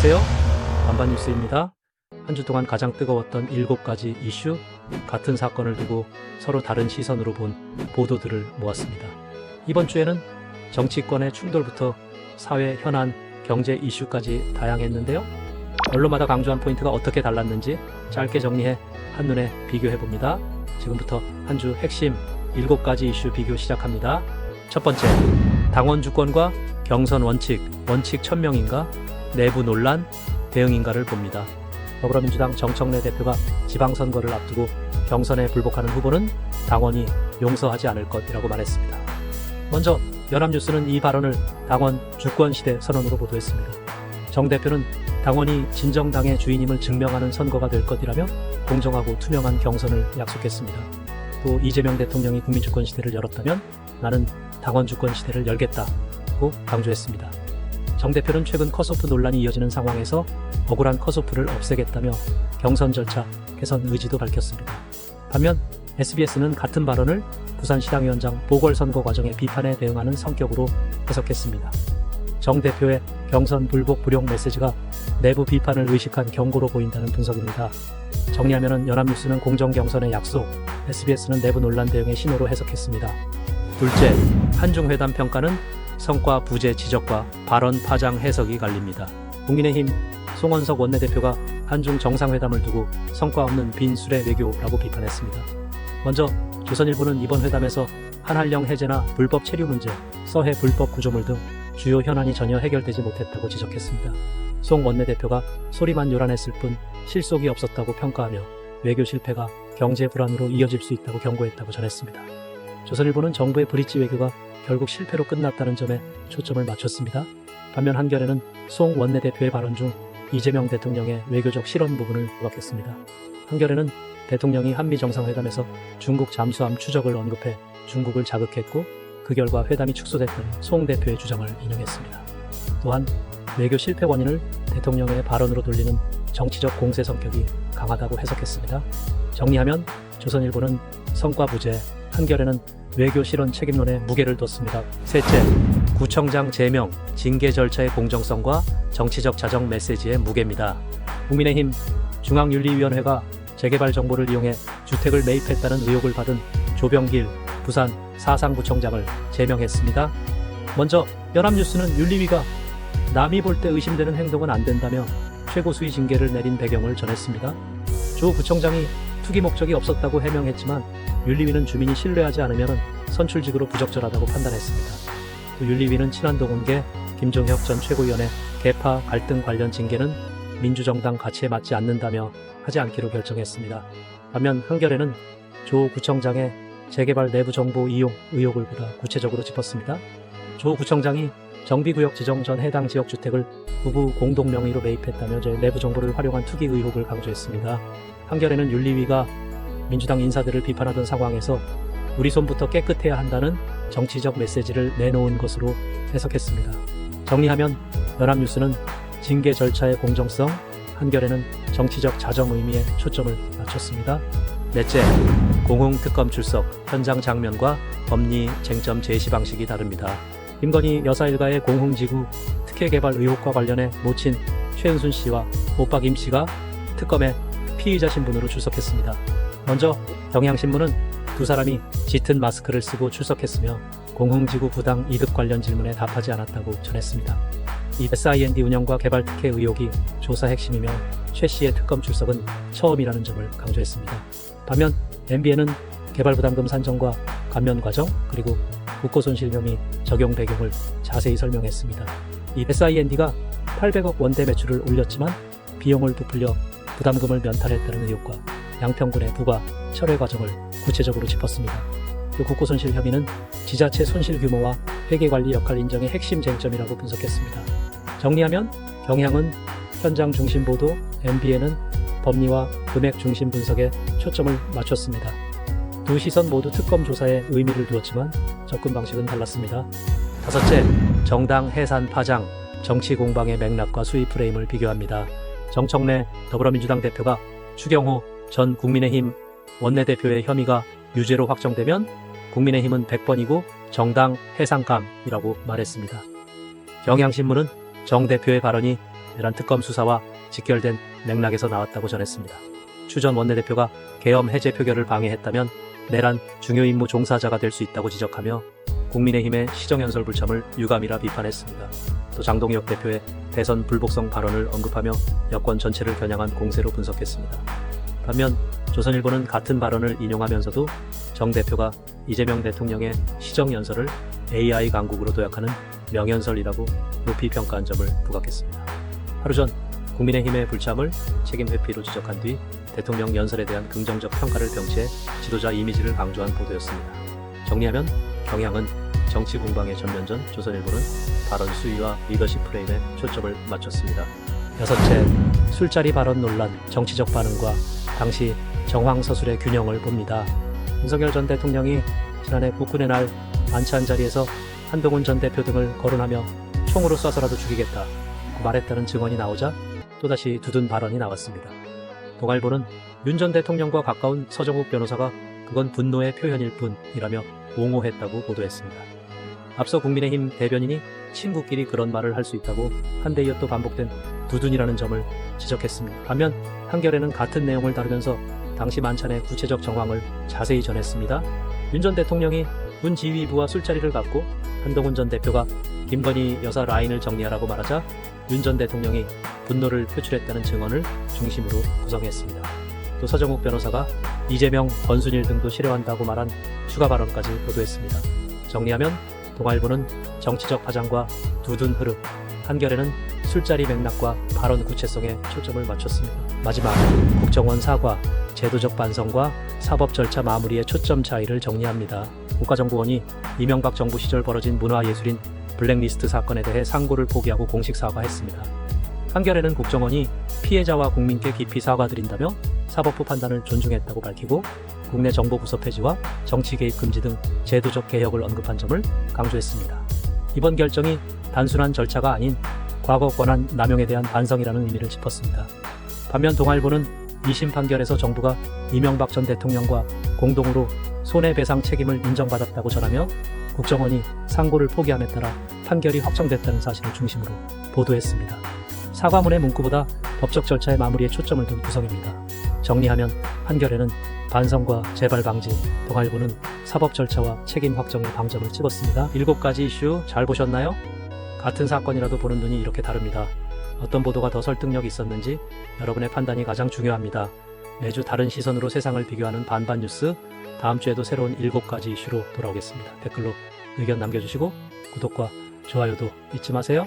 안녕하세요. 반반뉴스입니다. 한 주 동안 가장 뜨거웠던 7가지 이슈, 같은 사건을 두고 서로 다른 시선으로 본 보도들을 모았습니다. 이번 주에는 정치권의 충돌부터 사회 현안, 경제 이슈까지 다양했는데요. 언론마다 강조한 포인트가 어떻게 달랐는지 짧게 정리해 한눈에 비교해봅니다. 지금부터 한 주 핵심 7가지 이슈 비교 시작합니다. 첫 번째, 당원 주권과 경선 원칙 1000명인가? 내부 논란, 대응인가를 봅니다. 더불어민주당 정청래 대표가 지방선거를 앞두고 경선에 불복하는 후보는 당원이 용서하지 않을 것이라고 말했습니다. 먼저 연합뉴스는 이 발언을 당원 주권시대 선언으로 보도했습니다. 정 대표는 당원이 진정당의 주인임을 증명하는 선거가 될 것이라며 공정하고 투명한 경선을 약속했습니다. 또 이재명 대통령이 국민주권시대를 열었다면 나는 당원 주권시대를 열겠다고 강조했습니다. 정 대표는 최근 컷오프 논란이 이어지는 상황에서 억울한 컷오프를 없애겠다며 경선 절차 개선 의지도 밝혔습니다. 반면 SBS는 같은 발언을 부산시당위원장 보궐선거 과정의 비판에 대응하는 성격으로 해석했습니다. 정 대표의 경선 불복 불용 메시지가 내부 비판을 의식한 경고로 보인다는 분석입니다. 정리하면 연합뉴스는 공정경선의 약속, SBS는 내부 논란 대응의 신호로 해석했습니다. 둘째, 한중회담 평가는 성과 부재 지적과 발언 파장 해석이 갈립니다. 국민의힘 송원석 원내대표가 한중 정상회담을 두고 성과 없는 빈 수레 외교라고 비판했습니다. 먼저 조선일보는 이번 회담에서 한한령 해제나 불법 체류 문제, 서해 불법 구조물 등 주요 현안이 전혀 해결되지 못했다고 지적했습니다. 송 원내대표가 소리만 요란했을 뿐 실속이 없었다고 평가하며 외교 실패가 경제 불안으로 이어질 수 있다고 경고했다고 전했습니다. 조선일보는 정부의 브릿지 외교가 결국 실패로 끝났다는 점에 초점을 맞췄습니다. 반면 한겨레는 송 원내대표의 발언 중 이재명 대통령의 외교적 실언 부분을 부각했습니다. 한겨레는 대통령이 한미 정상회담에서 중국 잠수함 추적을 언급해 중국을 자극했고 그 결과 회담이 축소됐던 송 대표의 주장을 인용했습니다. 또한 외교 실패 원인을 대통령의 발언으로 돌리는 정치적 공세 성격이 강하다고 해석했습니다. 정리하면 조선일보는 성과 부재, 한겨레는 외교 실언 책임론에 무게를 뒀습니다. 셋째, 구청장 제명, 징계 절차의 공정성과 정치적 자정 메시지의 무게입니다. 국민의힘 중앙윤리위원회가 재개발 정보를 이용해 주택을 매입했다는 의혹을 받은 조병길 부산 사상구청장을 제명했습니다. 먼저 연합뉴스는 윤리위가 남이 볼 때 의심되는 행동은 안 된다며 최고수위 징계를 내린 배경을 전했습니다. 조 구청장이 투기 목적이 없었다고 해명했지만 윤리위는 주민이 신뢰하지 않으면 선출직으로 부적절하다고 판단했습니다. 또 윤리위는 친한동훈계 김종혁 전 최고위원의 계파 갈등 관련 징계는 민주정당 가치에 맞지 않는다며 하지 않기로 결정했습니다. 반면 한겨레는 조 구청장의 재개발 내부 정보 이용 의혹을 보다 구체적으로 짚었습니다. 조 구청장이 정비구역 지정 전 해당 지역 주택을 부부 공동 명의로 매입했다며 내부 정보를 활용한 투기 의혹을 강조했습니다. 한겨레는 윤리위가 민주당 인사들을 비판하던 상황에서 우리 손부터 깨끗해야 한다는 정치적 메시지를 내놓은 것으로 해석했습니다. 정리하면 연합뉴스는 징계 절차의 공정성, 한겨레는 정치적 자정 의미에 초점을 맞췄습니다. 넷째, 공흥 특검 출석, 현장 장면과 법리 쟁점 제시 방식이 다릅니다. 김건희 여사 일가의 공흥지구 특혜 개발 의혹과 관련해 모친 최은순 씨와 오빠 김 씨가 특검에 피의자 신분으로 출석했습니다. 먼저 경향신문은 두 사람이 짙은 마스크를 쓰고 출석했으며 공흥지구 부당 이득 관련 질문에 답하지 않았다고 전했습니다. 이 SIND 운영과 개발 특혜 의혹이 조사 핵심이며 최 씨의 특검 출석은 처음이라는 점을 강조했습니다. 반면 MBN은 개발부담금 산정과 감면 과정 그리고 국고손실 혐의 적용 배경을 자세히 설명했습니다. 이 SIND가 800억 원대 매출을 올렸지만 비용을 부풀려 부담금을 면탈했다는 의혹과 양평군의 부과 철회 과정을 구체적으로 짚었습니다. 또 국고손실 혐의는 지자체 손실 규모와 회계관리 역할 인정의 핵심 쟁점이라고 분석했습니다. 정리하면 경향은 현장 중심 보도, MBN은 법리와 금액 중심 분석에 초점을 맞췄습니다. 두 시선 모두 특검 조사에 의미를 두었지만 접근 방식은 달랐습니다. 다섯째, 정당 해산 파장, 정치 공방의 맥락과 수위 프레임을 비교합니다. 정청래 더불어민주당 대표가 추경호 전 국민의힘 원내대표의 혐의가 유죄로 확정되면 국민의힘은 100번이고 정당 해산감이라고 말했습니다. 경향신문은 정 대표의 발언이 내란 특검 수사와 직결된 맥락에서 나왔다고 전했습니다. 추 전 원내대표가 계엄 해제 표결을 방해했다면 내란 중요 임무 종사자가 될 수 있다고 지적하며 국민의힘의 시정연설 불참을 유감이라 비판했습니다. 또 장동혁 대표의 대선 불복성 발언을 언급하며 여권 전체를 겨냥한 공세로 분석했습니다. 반면 조선일보는 같은 발언을 인용하면서도 정 대표가 이재명 대통령의 시정연설을 AI 강국으로 도약하는 명연설이라고 높이 평가한 점을 부각했습니다. 하루 전 국민의힘의 불참을 책임 회피로 지적한 뒤 대통령 연설에 대한 긍정적 평가를 병치해 지도자 이미지를 강조한 보도였습니다. 정리하면 경향은 정치 공방의 전면전, 조선일보는 발언 수위와 리더십 프레임에 초점을 맞췄습니다. 여섯째, 술자리 발언 논란, 정치적 반응과 당시 정황 서술의 균형을 봅니다. 윤석열 전 대통령이 지난해 국군의 날 만찬 자리에서 한동훈 전 대표 등을 거론하며 총으로 쏴서라도 죽이겠다고 말했다는 증언이 나오자 또다시 두둔 발언이 나왔습니다. 동아일보는 윤 전 대통령과 가까운 서정욱 변호사가 그건 분노의 표현일 뿐이라며 옹호했다고 보도했습니다. 앞서 국민의힘 대변인이 친구끼리 그런 말을 할 수 있다고 한데 이어 또 반복된 두둔이라는 점을 지적했습니다. 반면 한겨레는 같은 내용을 다루면서 당시 만찬의 구체적 정황을 자세히 전했습니다. 윤 전 대통령이 군 지휘부와 술자리를 갖고 한동훈 전 대표가 김건희 여사 라인을 정리하라고 말하자 윤 전 대통령이 분노를 표출했다는 증언을 중심으로 구성했습니다. 또 서정욱 변호사가 이재명, 권순일 등도 싫어한다고 말한 추가 발언까지 보도했습니다. 정리하면 동아일보는 정치적 파장과 두둔 흐름, 한겨레는 술자리 맥락과 발언 구체성에 초점을 맞췄습니다. 마지막, 국정원 사과, 제도적 반성과 사법 절차 마무리의 초점 차이를 정리합니다. 국가정보원이 이명박 정부 시절 벌어진 문화예술인 블랙리스트 사건에 대해 상고를 포기하고 공식 사과했습니다. 한겨레는 국정원이 피해자와 국민께 깊이 사과드린다며 사법부 판단을 존중했다고 밝히고 국내 정보 부서 폐지와 정치 개입 금지 등 제도적 개혁을 언급한 점을 강조했습니다. 이번 결정이 단순한 절차가 아닌 과거 권한 남용에 대한 반성이라는 의미를 짚었습니다. 반면 동아일보는 2심 판결에서 정부가 이명박 전 대통령과 공동으로 손해배상 책임을 인정받았다고 전하며 국정원이 상고를 포기함에 따라 판결이 확정됐다는 사실을 중심으로 보도했습니다. 사과문의 문구보다 법적 절차의 마무리에 초점을 둔 구성입니다. 정리하면 한겨레는 반성과 재발 방지, 동아일보는 사법 절차와 책임 확정에 방점을 찍었습니다. 7가지 이슈 잘 보셨나요? 같은 사건이라도 보는 눈이 이렇게 다릅니다. 어떤 보도가 더 설득력이 있었는지 여러분의 판단이 가장 중요합니다. 매주 다른 시선으로 세상을 비교하는 반반 뉴스, 다음 주에도 새로운 7가지 이슈로 돌아오겠습니다. 댓글로 의견 남겨주시고 구독과 좋아요도 잊지 마세요.